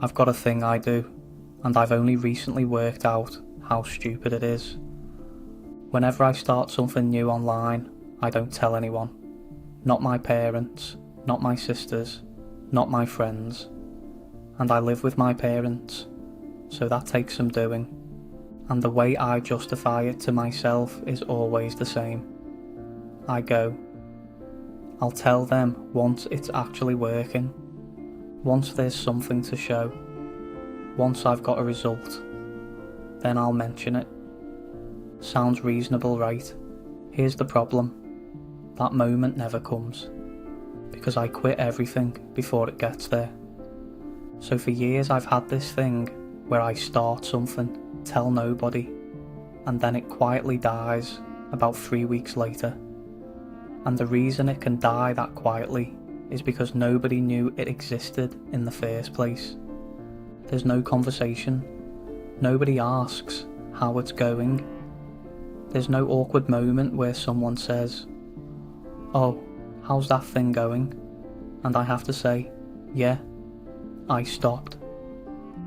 I've got a thing I do, and I've only recently worked out how stupid it is. Whenever I start something new online, I don't tell anyone. Not my parents, not my sisters, not my friends. And I live with my parents, so that takes some doing. And the way I justify it to myself is always the same. I go, I'll tell them once it's actually working, once there's something to show, once I've got a result, then I'll mention it. Sounds reasonable, right? Here's the problem. That moment never comes, because I quit everything before it gets there. So for years I've had this thing where I start something, tell nobody, and then it quietly dies about 3 weeks later. And the reason it can die that quietly is because nobody knew it existed in the first place. There's no conversation. Nobody asks how it's going. There's no awkward moment where someone says, "Oh, how's that thing going?" And I have to say, "Yeah, I stopped."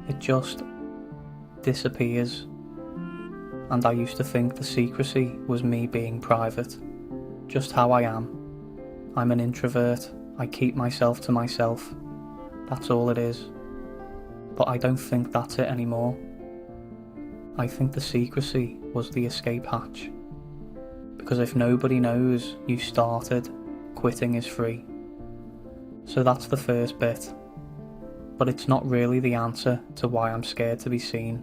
It just disappears. And I used to think the secrecy was me being private, just how I am. I'm an introvert, I keep myself to myself, that's all it is. But I don't think that's it anymore. I think the secrecy was the escape hatch. Because if nobody knows you started, quitting is free. So that's the first bit. But it's not really the answer to why I'm scared to be seen.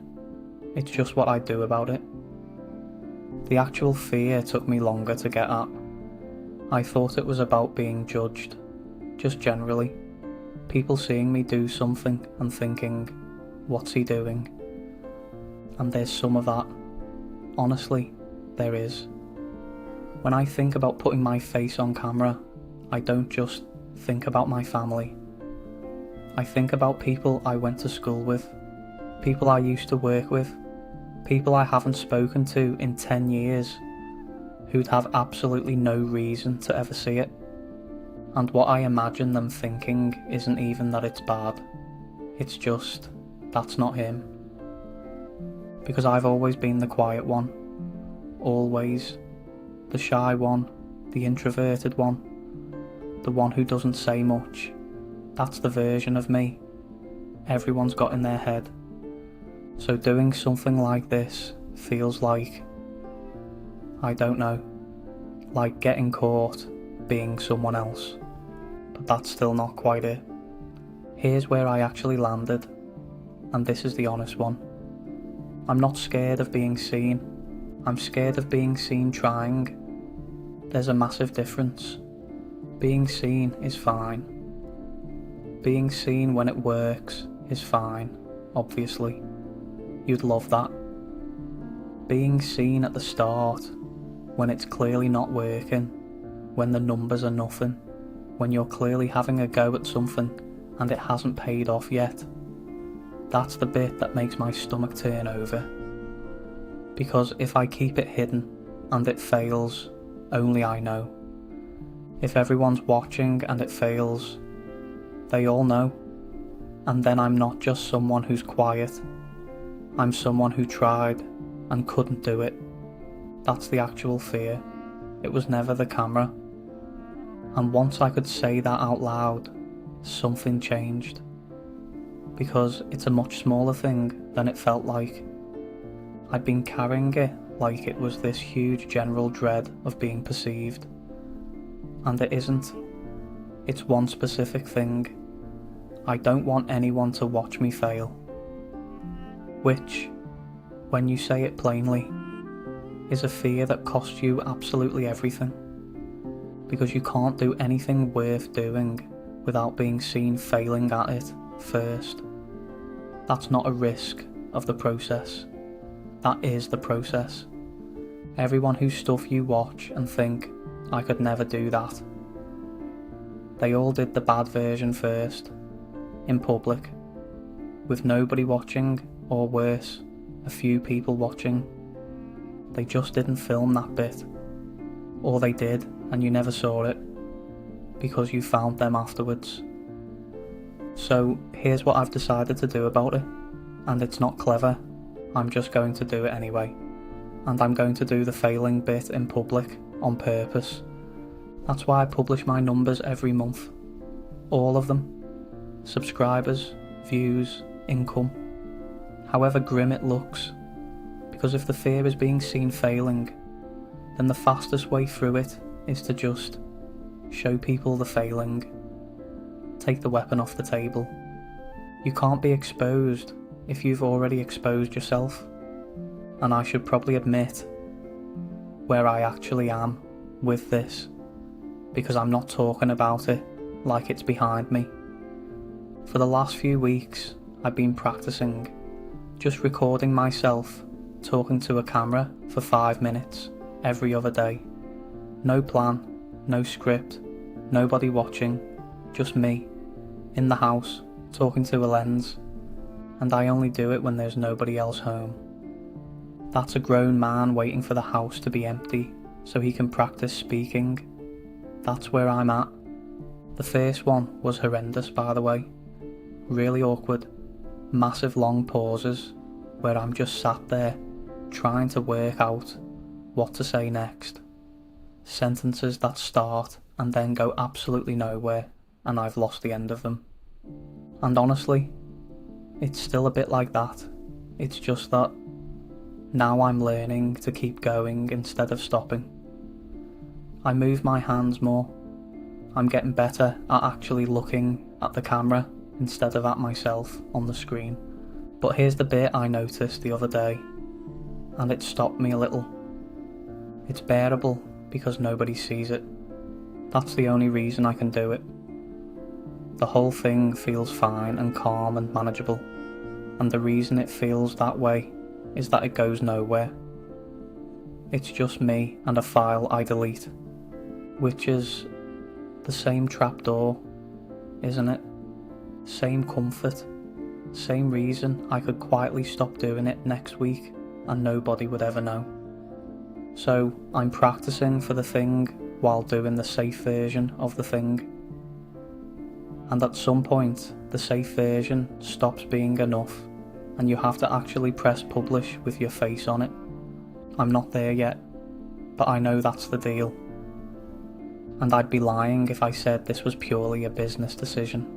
It's just what I do about it. The actual fear took me longer to get at. I thought it was about being judged, just generally. People seeing me do something and thinking, "What's he doing?" And there's some of that. Honestly, there is. When I think about putting my face on camera, I don't just think about my family. I think about people I went to school with, people I used to work with, people I haven't spoken to in 10 years, who'd have absolutely no reason to ever see it. And what I imagine them thinking isn't even that it's bad, it's just, that's not him. Because I've always been the quiet one, always. The shy one, the introverted one, the one who doesn't say much. That's the version of me everyone's got in their head. So doing something like this feels like, I don't know, like getting caught being someone else. But that's still not quite it. Here's where I actually landed, and this is the honest one. I'm not scared of being seen. I'm scared of being seen trying. There's a massive difference. Being seen is fine. Being seen when it works is fine, obviously. You'd love that. Being seen at the start, when it's clearly not working, when the numbers are nothing, when you're clearly having a go at something and it hasn't paid off yet, that's the bit that makes my stomach turn over. Because if I keep it hidden and it fails, only I know. If everyone's watching and it fails, they all know. And then I'm not just someone who's quiet. I'm someone who tried and couldn't do it. That's the actual fear. It was never the camera. And once I could say that out loud, something changed. Because it's a much smaller thing than it felt like. I'd been carrying it like it was this huge general dread of being perceived. And it isn't. It's one specific thing. I don't want anyone to watch me fail. Which, when you say it plainly, is a fear that costs you absolutely everything. Because you can't do anything worth doing without being seen failing at it first. That's not a risk of the process. That is the process. Everyone whose stuff you watch and think, "I could never do that." They all did the bad version first, in public, with nobody watching, or worse, a few people watching. They just didn't film that bit. Or they did, and you never saw it, because you found them afterwards. So here's what I've decided to do about it, and it's not clever, I'm just going to do it anyway. And I'm going to do the failing bit in public on purpose. That's why I publish my numbers every month. All of them. Subscribers, views, income. However grim it looks. Because if the fear is being seen failing, then the fastest way through it is to just show people the failing. Take the weapon off the table. You can't be exposed if you've already exposed yourself. And I should probably admit where I actually am with this, because I'm not talking about it like it's behind me. For the last few weeks, I've been practicing just recording myself talking to a camera for 5 minutes every other day. No plan, no script, nobody watching, just me, in the house, talking to a lens, and I only do it when there's nobody else home. That's a grown man waiting for the house to be empty so he can practice speaking. That's where I'm at. The first one was horrendous, by the way. Really awkward, massive long pauses where I'm just sat there trying to work out what to say next. Sentences that start and then go absolutely nowhere, and I've lost the end of them. And honestly, it's still a bit like that. It's just that now I'm learning to keep going instead of stopping. I move my hands more. I'm getting better at actually looking at the camera instead of at myself on the screen. But here's the bit I noticed the other day, and it stopped me a little. It's bearable because nobody sees it. That's the only reason I can do it. The whole thing feels fine and calm and manageable, and the reason it feels that way is that it goes nowhere. It's just me and a file I delete, which is the same trapdoor, isn't it? Same comfort, same reason I could quietly stop doing it next week and nobody would ever know. So I'm practicing for the thing while doing the safe version of the thing. And at some point, the safe version stops being enough and you have to actually press publish with your face on it. I'm not there yet, but I know that's the deal. And I'd be lying if I said this was purely a business decision.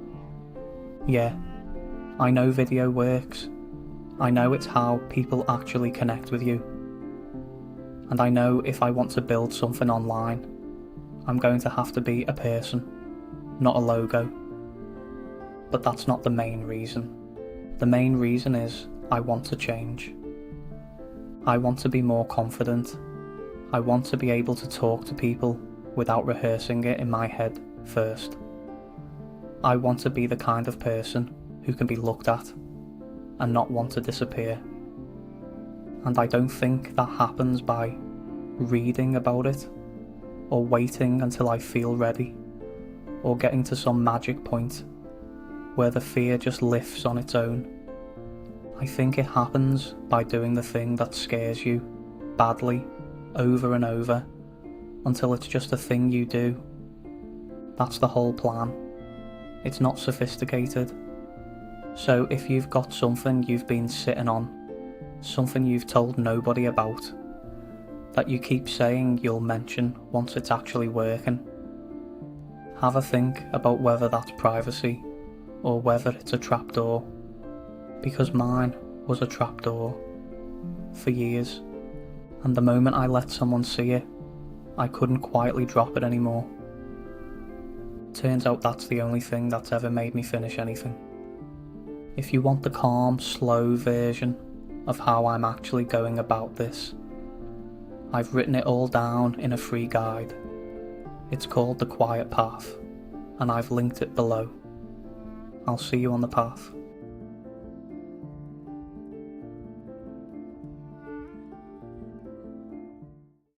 Yeah, I know video works. I know it's how people actually connect with you. And I know if I want to build something online, I'm going to have to be a person, not a logo. But that's not the main reason. The main reason is I want to change. I want to be more confident. I want to be able to talk to people without rehearsing it in my head first. I want to be the kind of person who can be looked at and not want to disappear. And I don't think that happens by reading about it, or waiting until I feel ready, or getting to some magic point where the fear just lifts on its own. I think it happens by doing the thing that scares you badly over and over until it's just a thing you do. That's the whole plan. It's not sophisticated. So if you've got something you've been sitting on, something you've told nobody about, that you keep saying you'll mention once it's actually working, have a think about whether that's privacy or whether it's a trapdoor, because mine was a trapdoor for years, and the moment I let someone see it, I couldn't quietly drop it anymore. Turns out that's the only thing that's ever made me finish anything. If you want the calm, slow version of how I'm actually going about this, I've written it all down in a free guide. It's called The Quiet Path, and I've linked it below. I'll see you on the path.